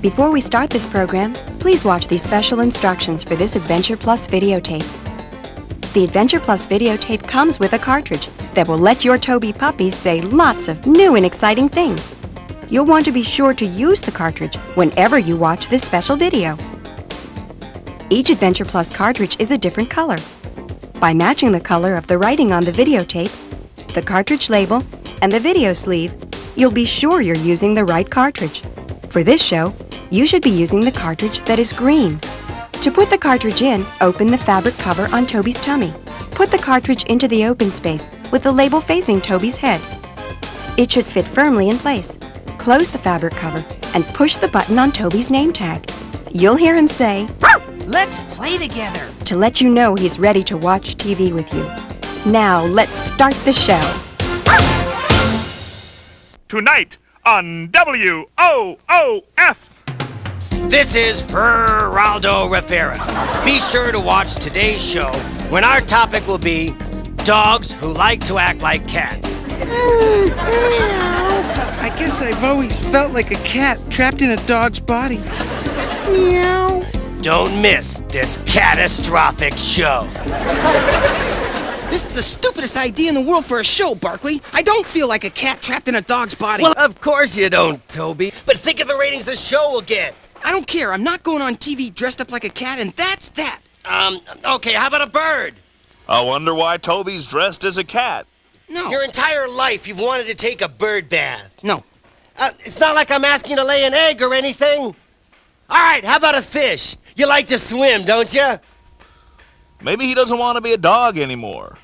Before we start this program, please watch these special instructions for this Adventure Plus videotape. The Adventure Plus videotape comes with a cartridge that will let your Toby puppies say lots of new and exciting things. You'll want to be sure to use the cartridge whenever you watch this special video. Each Adventure Plus cartridge is a different color. By matching the color of the writing on the videotape, the cartridge label, and the video sleeve, you'll be sure you're using the right cartridge. For this show, you should be using the cartridge that is green. To put the cartridge in, open the fabric cover on Toby's tummy. Put the cartridge into the open space with the label facing Toby's head. It should fit firmly in place. Close the fabric cover and push the button on Toby's name tag. You'll hear him say, "Let's play together," to let you know he's ready to watch TV with you. Now, let's start the show. Tonight on WOOF. This is Geraldo Rivera. Be sure to watch today's show when our topic will be dogs who like to act like cats. I guess I've always felt like a cat trapped in a dog's body. Meow. Don't miss this catastrophic show. This is the stupidest idea in the world for a show, Barkley. I don't feel like a cat trapped in a dog's body. Well, of course you don't, Toby. But think of the ratings the show will get. I don't care. I'm not going on TV dressed up like a cat, and that's that. Okay, how about a bird? I wonder why Toby's dressed as a cat. No. Your entire life you've wanted to take a bird bath. No. It's not like I'm asking you to lay an egg or anything. All right, how about a fish? You like to swim, don't you? Maybe he doesn't want to be a dog anymore.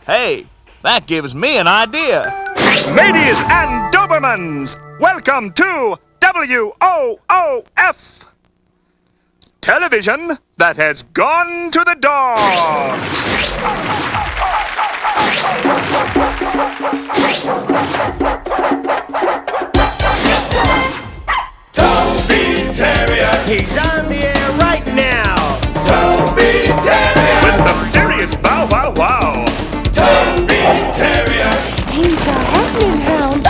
Hey, that gives me an idea. Ladies and Dobermans, welcome to WOOF. Television that has gone to the dogs. Toby Terrier. He's on the air right now. Toby Terrier. With some serious bow wow wow. Toby Terrier. Things are happening, Hound.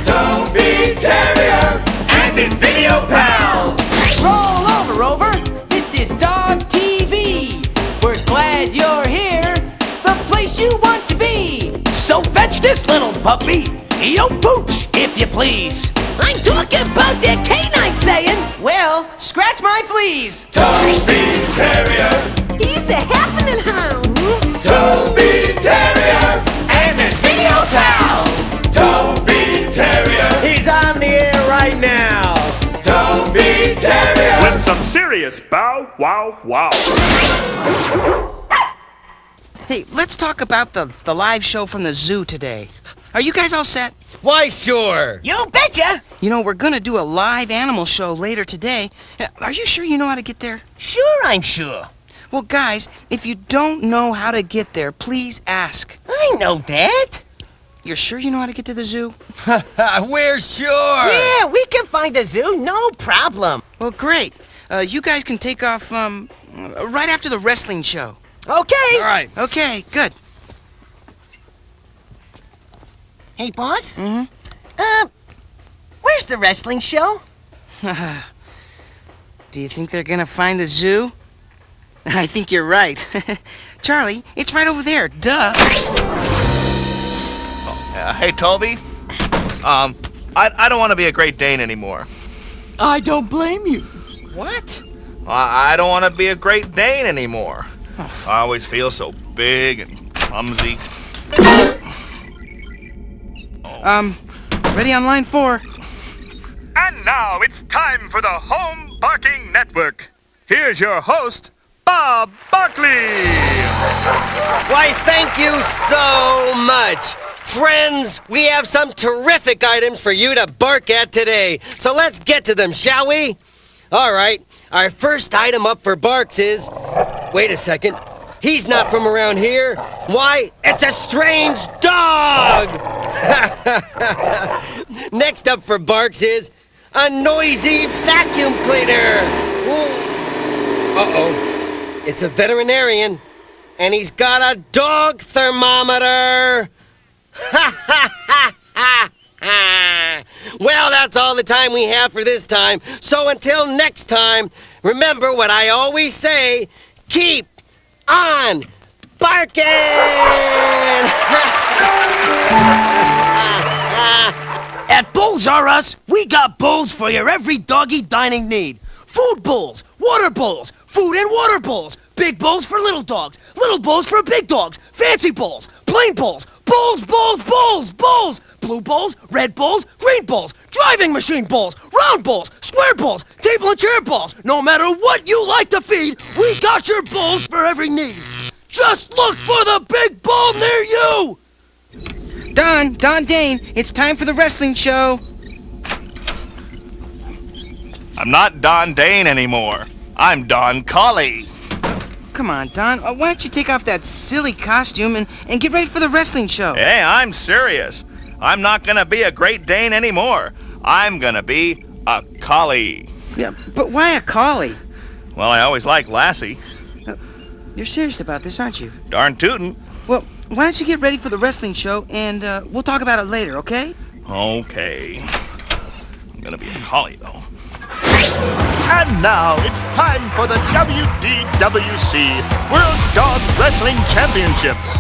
Toby Terrier. And his video pals. Roll over, Rover. This is Dog TV. We're glad you're here, the place you want to be. So fetch this little puppy, yo pooch, if you please. I'm talking about that canine saying, well, scratch my fleas. Toby Terrier. He's the happening hound. Toby Terrier. And his video pals. Toby Terrier. He's on the air right now. Toby Terrier. With some serious bow wow wow. Hey, let's talk about the live show from the zoo today. Are you guys all set? Why, sure. You betcha. You know, we're gonna do a live animal show later today. Are you sure you know how to get there? Sure, I'm sure. Well, guys, if you don't know how to get there, please ask. I know that. You're sure you know how to get to the zoo? We're sure. Yeah, we can find a zoo, no problem. Well, great. You guys can take off, right after the wrestling show. Okay. All right. Okay, good. Hey, boss. Mm-hmm. Where's the wrestling show? Do you think they're gonna find the zoo? I think you're right. Charlie, it's right over there. Duh. Hey, Toby. I don't want to be a Great Dane anymore. I don't blame you. What? I don't want to be a Great Dane anymore. I always feel so big and clumsy. Ready on line 4. And now it's time for the Home Barking Network. Here's your host, Bob Barkley. Why, thank you so much. Friends, we have some terrific items for you to bark at today. So let's get to them, shall we? All right, our first item up for barks is... Wait a second. He's not from around here. Why? It's a strange dog! Next up for barks is a noisy vacuum cleaner. Uh-oh. It's a veterinarian, and he's got a dog thermometer. Well, that's all the time we have for this time. So until next time, remember what I always say, keep on barking! At Bowls R Us, we got bowls for your every doggy dining need. Food bowls, water bowls, food and water bowls, big bowls for little dogs, little bowls for big dogs, fancy bowls, plain bowls, bowls, bowls, bowls, bowls, blue bowls, red bowls, green bowls, driving machine bowls, round bowls, square bowls, table and chair bowls. No matter what you like to feed, we got your bowls for every need. Just look for the big bowl near you! Don Dane, it's time for the wrestling show. I'm not Don Dane anymore. I'm Don Collie. Come on, Don, why don't you take off that silly costume and get ready for the wrestling show? Hey, I'm serious. I'm not gonna be a Great Dane anymore. I'm gonna be a collie. Yeah, but why a collie? Well, I always liked Lassie. You're serious about this, aren't you? Darn tootin'. Well, why don't you get ready for the wrestling show, and we'll talk about it later, okay? Okay. I'm gonna be a collie, though. And now it's time for the WDWC World Dog Wrestling Championships.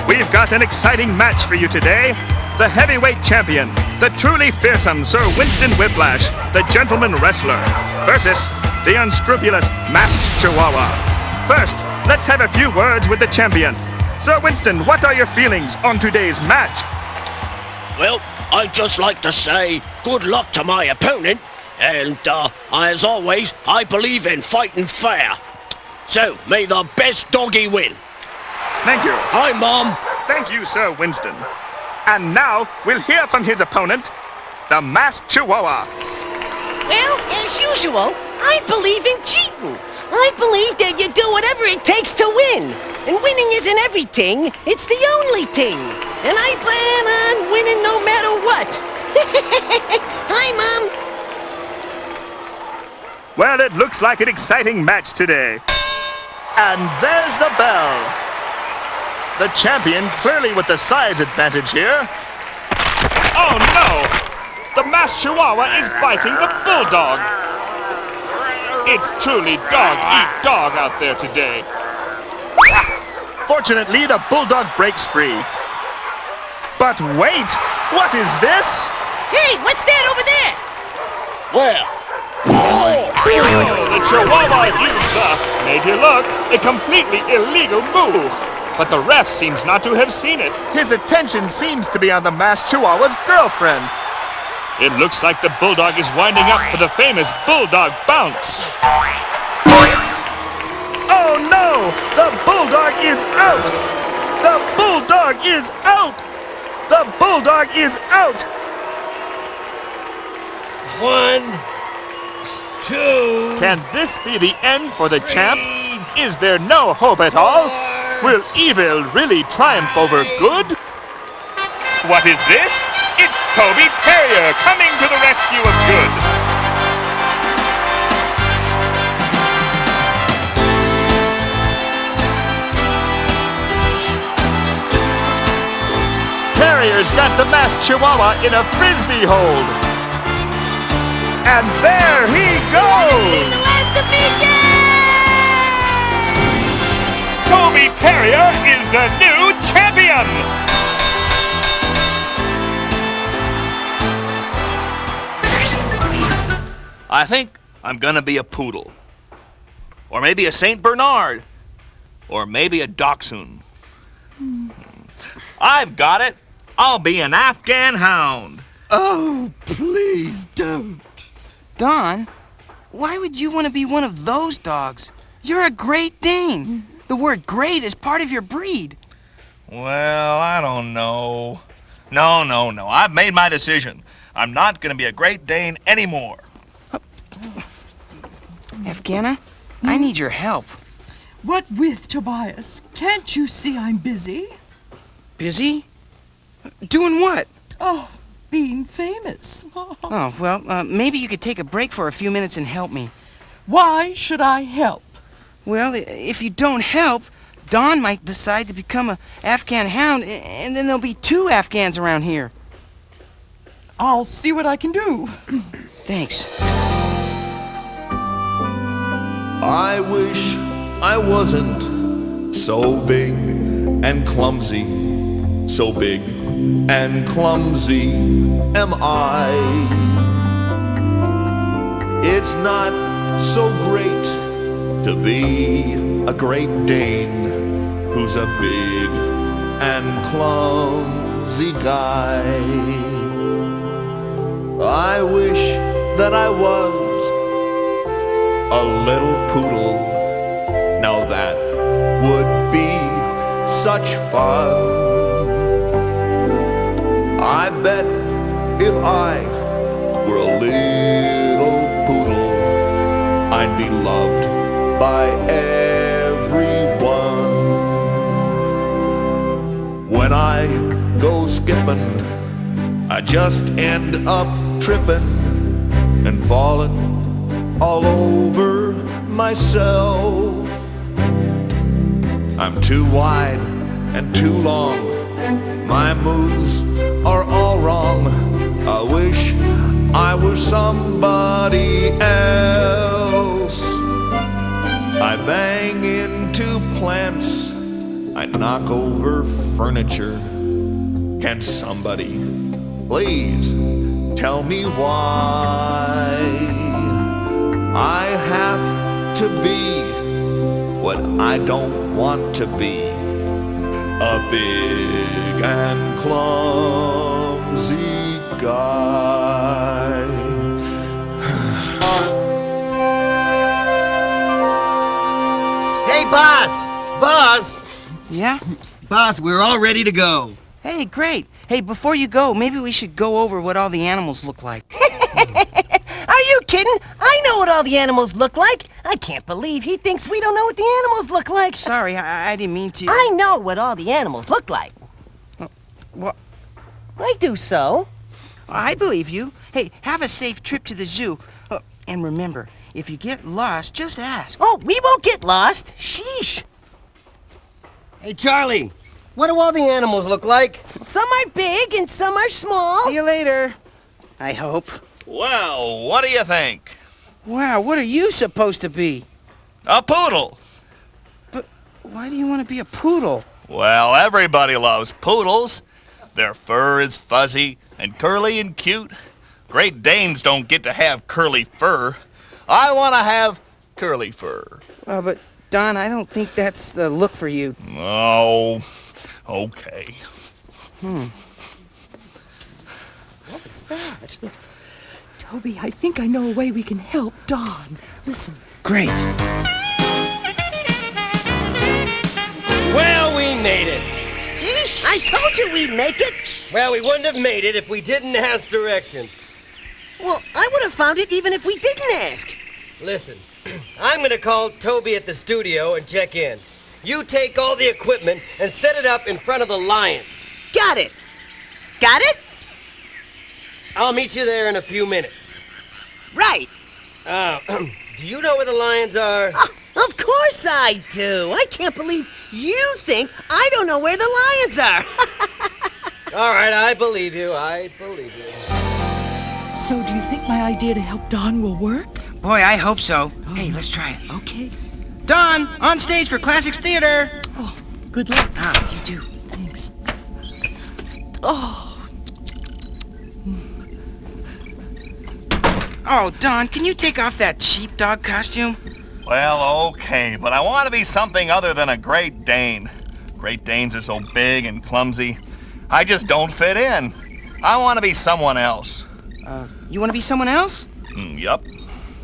We've got an exciting match for you today. The heavyweight champion, the truly fearsome Sir Winston Whiplash, the gentleman wrestler, versus the unscrupulous masked Chihuahua. First, let's have a few words with the champion. Sir Winston, what are your feelings on today's match? Well, I'd just like to say good luck to my opponent. And, as always, I believe in fighting fair. So, may the best doggy win. Thank you. Hi, Mom. Thank you, Sir Winston. And now we'll hear from his opponent, the masked Chihuahua. Well, as usual, I believe in cheating. I believe that you do whatever it takes to win. And winning isn't everything, it's the only thing. And I plan on winning no matter what. Hi, Mom. Well, it looks like an exciting match today. And there's the bell. The champion clearly with the size advantage here. Oh no! The masked Chihuahua is biting the bulldog. It's truly dog eat dog out there today. Fortunately, the bulldog breaks free. But wait! What is this? Hey, what's that over there? Where? Oh, the Chihuahua used the, maybe look, a completely illegal move. But the ref seems not to have seen it. His attention seems to be on the masked Chihuahua's girlfriend. It looks like the bulldog is winding up for the famous bulldog bounce. Oh no! The bulldog is out! The bulldog is out! The bulldog is out! 1, 2. Can this be the end for the champ? Is there no hope at all? Will evil really triumph over good? What is this? It's Toby Terrier coming to the rescue of good. Terrier's got the masked Chihuahua in a frisbee hold. And there he goes! See the last of me, yay! Toby Terrier is the new champion! I think I'm gonna be a poodle. Or maybe a Saint Bernard. Or maybe a dachshund. I've got it! I'll be an Afghan hound. Oh, please don't. Don, why would you want to be one of those dogs? You're a Great Dane. The word great is part of your breed. Well, I don't know. No. I've made my decision. I'm not gonna be a Great Dane anymore. Afghana, I need your help. What with, Tobias? Can't you see I'm busy? Busy? Doing what? Oh, being famous. Oh, well, maybe you could take a break for a few minutes and help me. Why should I help? Well, if you don't help, Don might decide to become an Afghan hound, and then there'll be 2 Afghans around here. I'll see what I can do. Thanks. I wish I wasn't so big and clumsy. So big and clumsy am I. It's not so great to be a Great Dane who's a big and clumsy guy. I wish that I was a little poodle. Now that would be such fun. I bet if I were a little poodle, I'd be loved by everyone. When I go skipping, I just end up tripping and falling all over myself. I'm too wide and too long. My moves are all wrong. I wish I were somebody else. I bang into plants. I knock over furniture. Can somebody please tell me why I have to be what I don't want to be? A big and clumsy guy. Hey, boss! Boss! Yeah? Boss, we're all ready to go. Hey, great. Hey, before you go, maybe we should go over what all the animals look like. Are you kidding? I know what all the animals look like. I can't believe he thinks we don't know what the animals look like. Sorry, I didn't mean to. I know what all the animals look like. What? I do so. I believe you. Hey, have a safe trip to the zoo. Oh, and remember, if you get lost, just ask. Oh, we won't get lost. Sheesh. Hey, Charlie, what do all the animals look like? Some are big and some are small. See you later. I hope. Well, what do you think? Wow, what are you supposed to be? A poodle. But why do you want to be a poodle? Well, everybody loves poodles. Their fur is fuzzy and curly and cute. Great Danes don't get to have curly fur. I want to have curly fur. But Don, I don't think that's the look for you. Oh, okay. What was that? Toby, I think I know a way we can help Don. Listen. Great. Well, we made it. See? I told you we'd make it. Well, we wouldn't have made it if we didn't ask directions. Well, I would have found it even if we didn't ask. Listen, I'm gonna call Toby at the studio and check in. You take all the equipment and set it up in front of the lions. Got it. Got it? I'll meet you there in a few minutes. Right. Do you know where the lions are? Of course I do. I can't believe you think I don't know where the lions are. All right, I believe you. I believe you. So do you think my idea to help Don will work? Boy, I hope so. Hey, let's try it. Okay. Don, on stage for Classics Theater. Oh, good luck. You do. Thanks. Oh. Oh, Don, can you take off that sheepdog costume? Well, okay, but I want to be something other than a Great Dane. Great Danes are so big and clumsy. I just don't fit in. I want to be someone else. You want to be someone else? Yup.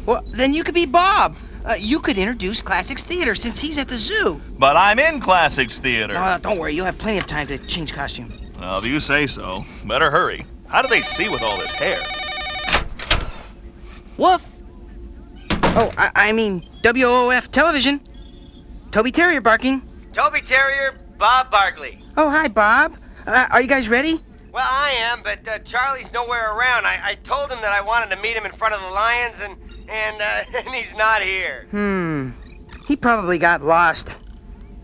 Well, then you could be Bob. You could introduce Classics Theater since he's at the zoo. But I'm in Classics Theater. Don't worry, you'll have plenty of time to change costume. Well, if you say so. Better hurry. How do they see with all this hair? Woof! Oh, I mean WOF television. Toby Terrier barking. Toby Terrier, Bob Barkley. Oh, hi, Bob. Are you guys ready? Well, I am, but Charlie's nowhere around. I told him that I wanted to meet him in front of the lions, and he's not here. He probably got lost.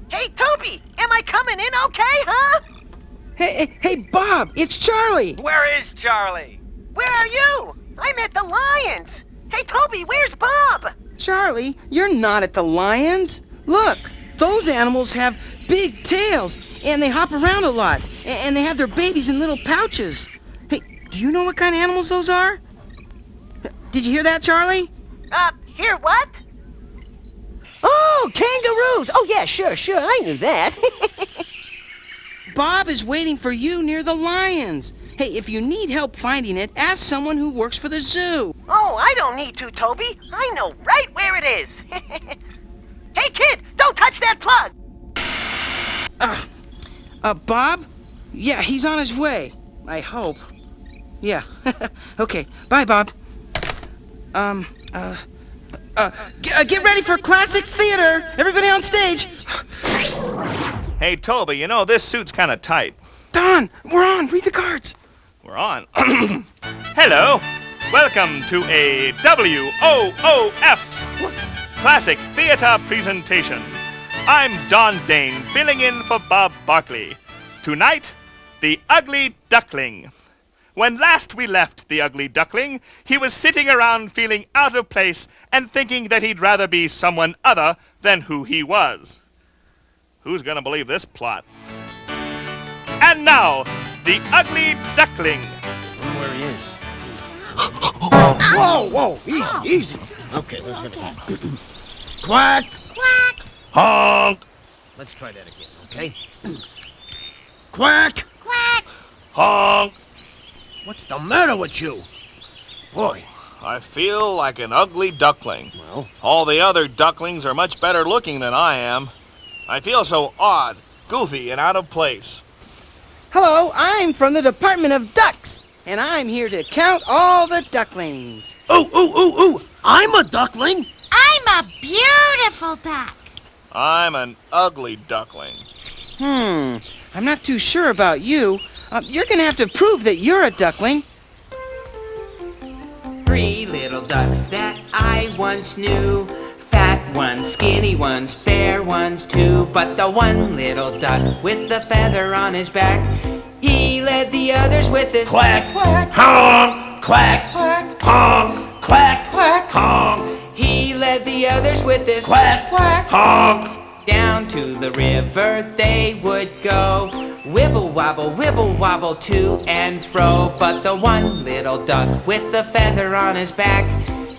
Hey, Toby, am I coming in okay, huh? Hey, Bob, it's Charlie. Where is Charlie? where are you? I'm at the Lions. Hey, Toby, where's Bob? Charlie, you're not at the Lions. Look, those animals have big tails, and they hop around a lot, and they have their babies in little pouches. Hey, do you know what kind of animals those are? Did you hear that, Charlie? Hear what? Oh, kangaroos! Oh, yeah, sure, I knew that. Bob is waiting for you near the Lions. Hey, if you need help finding it, ask someone who works for the zoo. Oh, I don't need to, Toby. I know right where it is. Hey, kid, don't touch that plug! Bob? Yeah, he's on his way. I hope. Yeah. Okay, bye, Bob. Get ready for classic theater! Everybody on stage! Hey, Toby, you know, this suit's kind of tight. Don, we're on! Read the cards! We're on. Hello. Welcome to a WOOF Classic Theater Presentation. I'm Don Dane, filling in for Bob Barkley. Tonight, The Ugly Duckling. When last we left The Ugly Duckling, he was sitting around feeling out of place and thinking that he'd rather be someone other than who he was. Who's gonna believe this plot? And now, The Ugly Duckling. Where he is. Whoa, easy. Okay, let's get it. Quack. Quack. Honk. Let's try that again, okay? Quack. Quack. Honk. What's the matter with you? Boy. I feel like an ugly duckling. Well? All the other ducklings are much better looking than I am. I feel so odd, goofy, and out of place. Hello, I'm from the Department of Ducks, and I'm here to count all the ducklings. Ooh, I'm a duckling. I'm a beautiful duck. I'm an ugly duckling. I'm not too sure about you. You're gonna have to prove that you're a duckling. 3 little ducks that I once knew. Fat ones, skinny ones, fair ones too. But the one little duck with the feather on his back, he led the others with his Quack. quack, Honk. Quack. quack, Honk. Quack. quack. Honk. He led the others with his Quack. quack. Honk. Down to the river they would go, wibble wobble to and fro. But the one little duck with the feather on his back,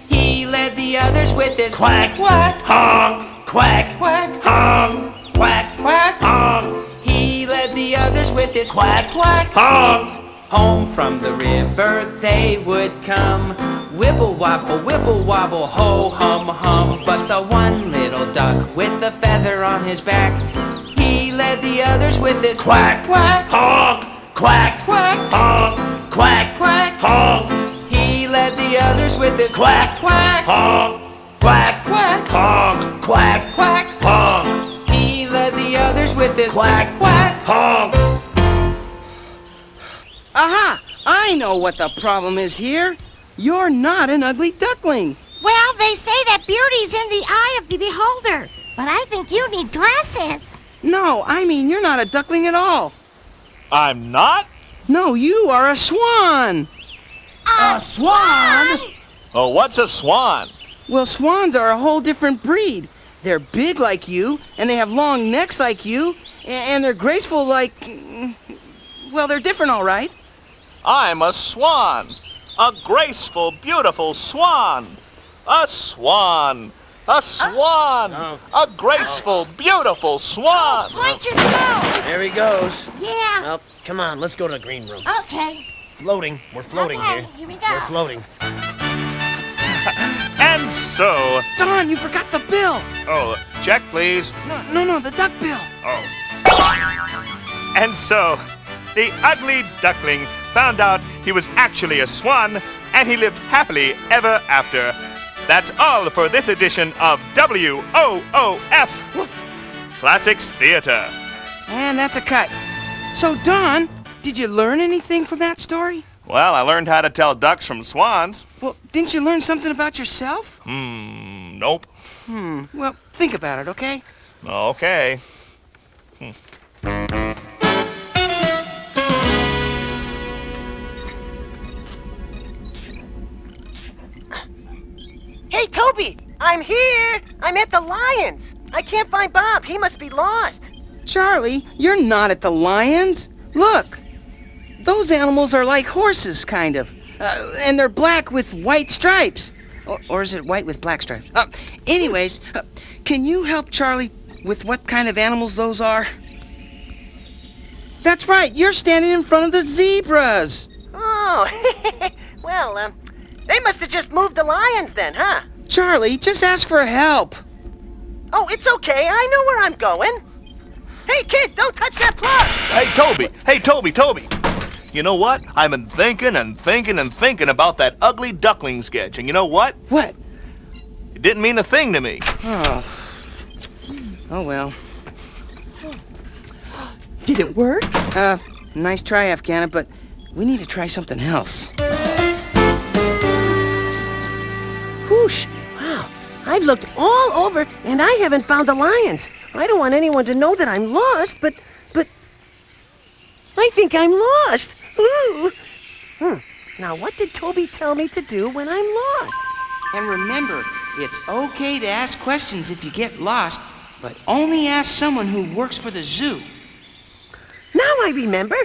he led the others with his Quack. quack, Honk. Quack. quack, Honk. Quack. quack. Honk. He led the others with his Quack. quack. Honk. Home from the river they would come, wibble wobble, ho hum hum. But the one little duck with the feather on his back, he led the others with his Quack. quack, Honk. Quack. quack, Honk. Quack. quack. Honk. He led the others with his Quack. quack, Honk. Quack. quack, Honk. Quack. quack. Honk. He led the others with his Quack. quack. Honk. Aha! I know what the problem is here. You're not an ugly duckling. Well, they say that beauty's in the eye of the beholder, but I think you need glasses. No, I mean you're not a duckling at all. I'm not? No, you are a swan. A swan? Oh, what's a swan? Well, swans are a whole different breed. They're big like you, and they have long necks like you, and they're graceful like... Well, they're different, all right. I'm a swan. A graceful, beautiful swan. A swan. A swan. A graceful, beautiful swan. Point your nose. There he goes. Yeah. Well, come on, let's go to the green room. Okay. Floating. We're floating Okay, here. here we go. We're floating. And so... Don, you forgot the bill. Oh, check, please. No, the duck bill. Oh. And so, the ugly duckling found out he was actually a swan, and he lived happily ever after. That's all for this edition of WOOF Classics Theater. And that's a cut. So, Don, did you learn anything from that story? Well, I learned how to tell ducks from swans. Well, didn't you learn something about yourself? Nope. Well, think about it, okay? Okay. Toby, I'm here. I'm at the Lions. I can't find Bob. He must be lost. Charlie, you're not at the Lions. Look, those animals are like horses, kind of. And they're black with white stripes. Or is it white with black stripes? Anyways, can you help Charlie with what kind of animals those are? That's right, you're standing in front of the zebras. Oh, well, they must have just moved the lions then, huh? Charlie, just ask for help. Oh, it's okay. I know where I'm going. Hey, kid, don't touch that plug. Hey, Toby. You know what? I've been thinking about that ugly duckling sketch. And you know what? What? It didn't mean a thing to me. Oh well. Did it work? Nice try, Afghana, but we need to try something else. Whoosh. Wow. I've looked all over, and I haven't found the lions. I don't want anyone to know that I'm lost, but I think I'm lost. Ooh. Now, what did Toby tell me to do when I'm lost? And remember, it's okay to ask questions if you get lost, but only ask someone who works for the zoo. Now I remember.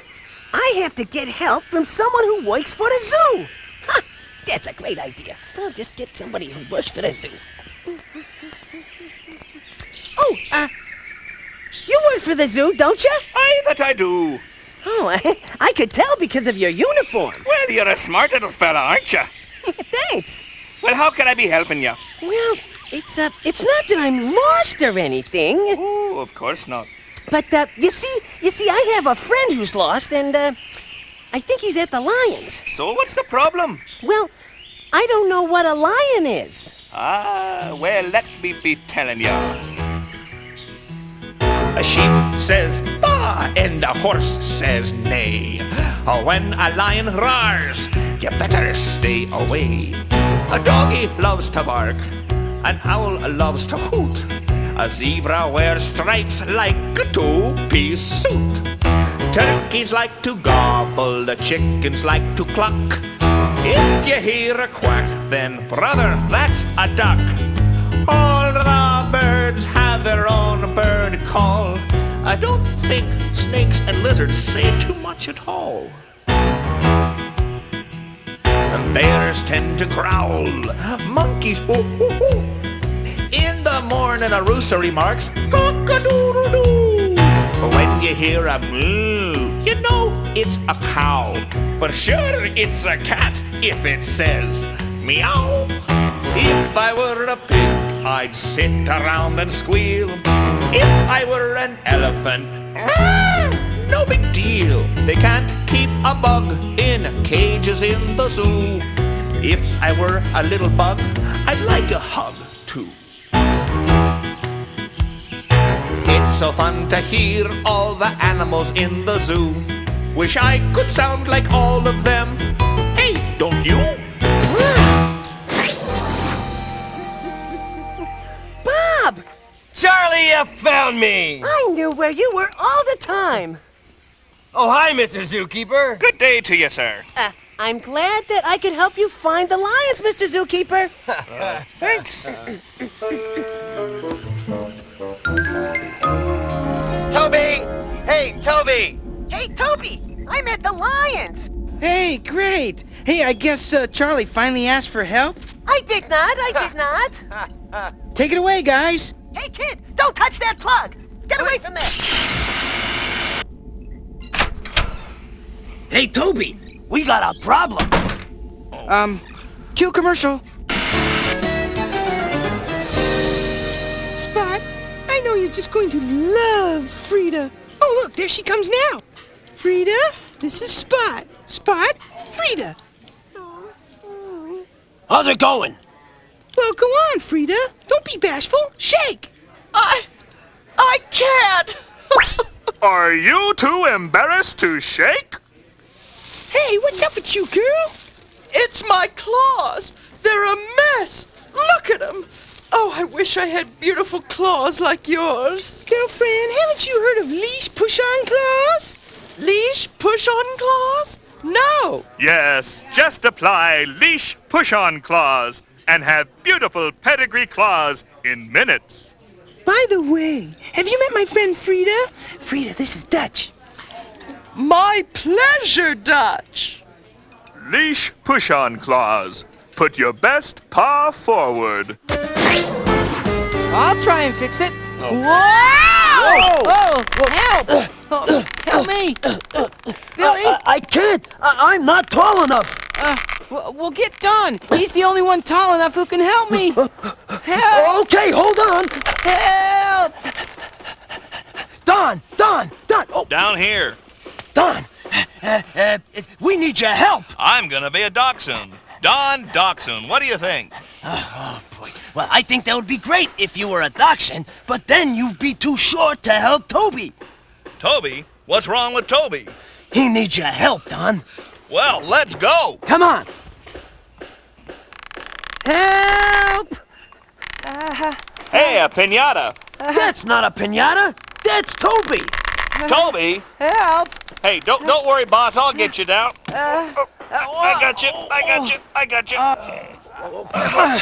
I have to get help from someone who works for the zoo. Ha! That's a great idea. I'll just get somebody who works for the zoo. Oh, you work for the zoo, don't you? Aye, that I do. Oh, I could tell because of your uniform. Well, you're a smart little fella, aren't you? Thanks. Well, how can I be helping you? Well, it's not that I'm lost or anything. Oh, of course not. But, you see, I have a friend who's lost, and, I think he's at the Lions. So what's the problem? Well, I don't know what a lion is. Well, let me be telling you. A sheep says bah and a horse says neigh. When a lion roars, you better stay away. A doggy loves to bark, an owl loves to hoot. A zebra wears stripes like a two-piece suit. Turkeys like to gobble, the chickens like to cluck. If you hear a quack, then brother, that's a duck. All the birds have their own bird call. I don't think snakes and lizards say too much at all. And bears tend to growl, monkeys ho ho ho. In the morning a rooster remarks, cock-a-doodle-doo. When you hear a moo, you know it's a cow. For sure it's a cat if it says meow. If I were a pig, I'd sit around and squeal. If I were an elephant, no big deal. They can't keep a bug in cages in the zoo. If I were a little bug, I'd like a hug too. It's so fun to hear all the animals in the zoo. Wish I could sound like all of them. Hey, don't you? Bob! Charlie, you found me! I knew where you were all the time. Oh, hi, Mr. Zookeeper. Good day to you, sir. I'm glad that I could help you find the lions, Mr. Zookeeper. Thanks. Toby! Hey, Toby! Hey, Toby! I'm at the Lions! Hey, great! Hey, I guess Charlie finally asked for help? I did not. Take it away, guys! Hey, kid! Don't touch that plug! Get away from there! Hey, Toby, we got a problem. Cue commercial. Spot, I know you're just going to love Frida. Oh, look, there she comes now. Frida, this is Spot. Spot, Frida. How's it going? Well, go on, Frida. Don't be bashful. Shake. I can't. Are you too embarrassed to shake? Hey, what's up with you, girl? It's my claws. They're a mess. Look at them. Oh, I wish I had beautiful claws like yours. Girlfriend, haven't you heard of leash push-on claws? Leash push-on claws? No. Yes, just apply leash push-on claws. and have beautiful pedigree claws in minutes. By the way, have you met my friend Frida? Frida, this is Dutch. My pleasure, Dutch. Leash push-on claws. Put your best paw forward. I'll try and fix it. Whoa! Oh, help! Oh, help me! Billy? I can't. I'm not tall enough. Well, get Don. He's the only one tall enough who can help me. Help! Okay, hold on. Help! Don. Oh, Down here. Don. We need your help. I'm gonna be a dachshund. Don Dachshund, what do you think? Oh, boy. Well, I think that would be great if you were a dachshund, but then you'd be too short to help Toby. Toby? What's wrong with Toby? He needs your help, Don. Well, let's go. Come on. Help! Hey, a pinata. That's not a pinata. That's Toby. Toby? Help! Hey, don't worry, boss. I'll get you down. I got you.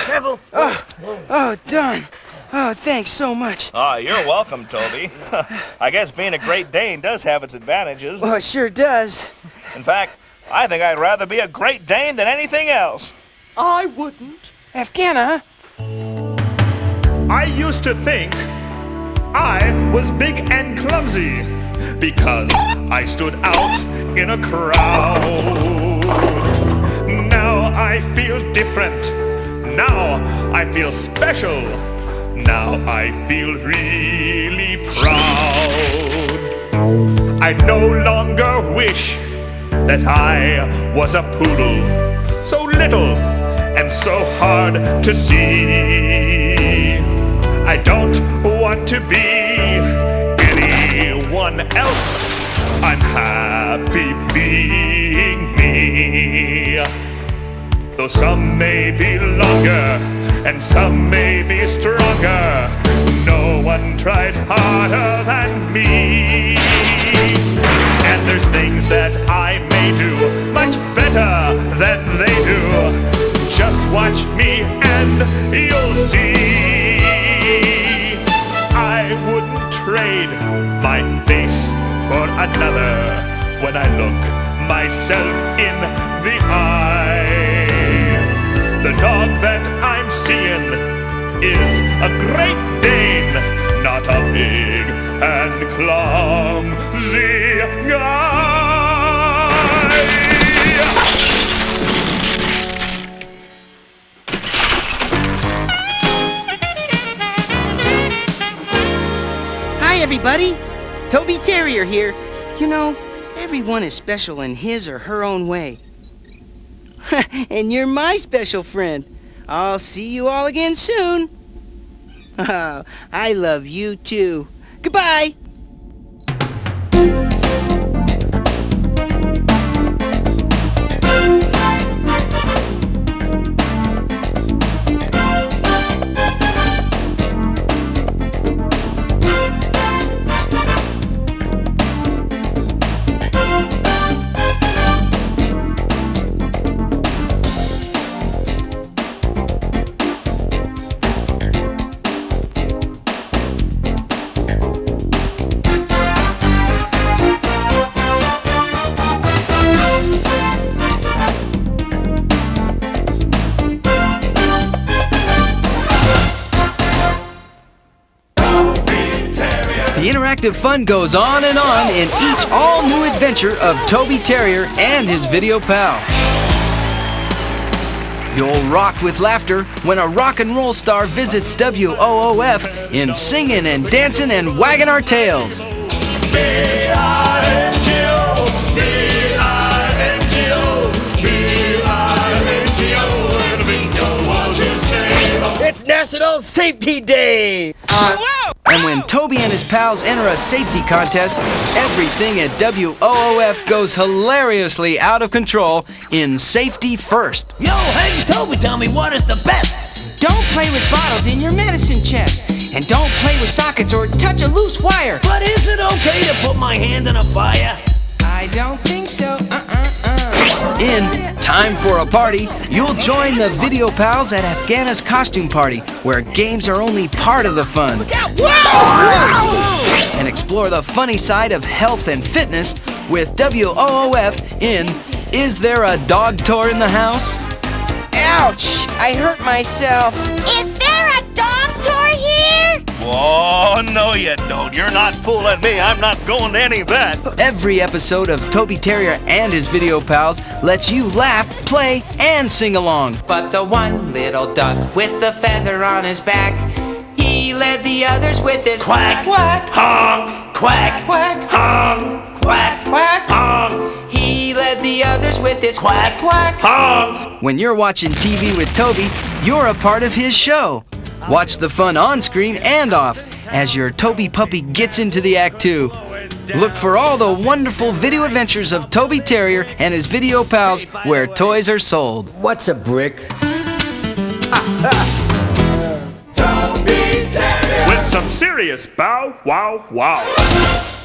Careful. Oh, Don. Oh, thanks so much. Oh, you're welcome, Toby. I guess being a Great Dane does have its advantages. Well, it sure does. In fact, I think I'd rather be a Great Dane than anything else. I wouldn't. Afghana? I used to think I was big and clumsy because I stood out in a crowd. Now I feel different. Now I feel special. Now I feel really proud. I no longer wish that I was a poodle, so little and so hard to see. I don't want to be anyone else. I'm happy being me. Though some may be longer and some may be stronger, no one tries harder than me. And there's things that I may do much better than they do. Just watch me and you'll see. I wouldn't trade my face for another when I look myself in the eye. The dog that I'm seeing is a Great Dane, not a big and clumsy guy. Hi, everybody. Toby Terrier here. You know, everyone is special in his or her own way. And you're my special friend. I'll see you all again soon. Oh, I love you too. Goodbye. The interactive fun goes on and on in each all-new adventure of Toby Terrier and his video pals. You'll rock with laughter when a rock and roll star visits WOOF in singing and dancing and wagging our tails. It's National Safety Day! And when Toby and his pals enter a safety contest, everything at WOOF goes hilariously out of control in Safety First. Yo, hey, Toby, tell me what is the best? Don't play with bottles in your medicine chest. And don't play with sockets or touch a loose wire. But is it okay to put my hand in a fire? I don't think so. In Time for a party? You'll join the video pals at Afghana's costume party, where games are only part of the fun. Look out! Whoa! And explore the funny side of health and fitness with WOOF in Is There a Dog Tour in the House? Ouch! I hurt myself. Is there a dog tour here? Oh, no you don't. You're not fooling me. I'm not going to any of that. Every episode of Toby Terrier and his video pals lets you laugh, play, and sing along. But the one little duck with the feather on his back, he led the others with his quack, quack, honk, quack, quack, honk, quack, quack, honk. He led the others with his quack, quack, honk. When you're watching TV with Toby, you're a part of his show. Watch the fun on screen and off as your Toby puppy gets into the act too. Look for all the wonderful video adventures of Toby Terrier and his video pals where toys are sold. What's a brick? With some serious bow wow wow.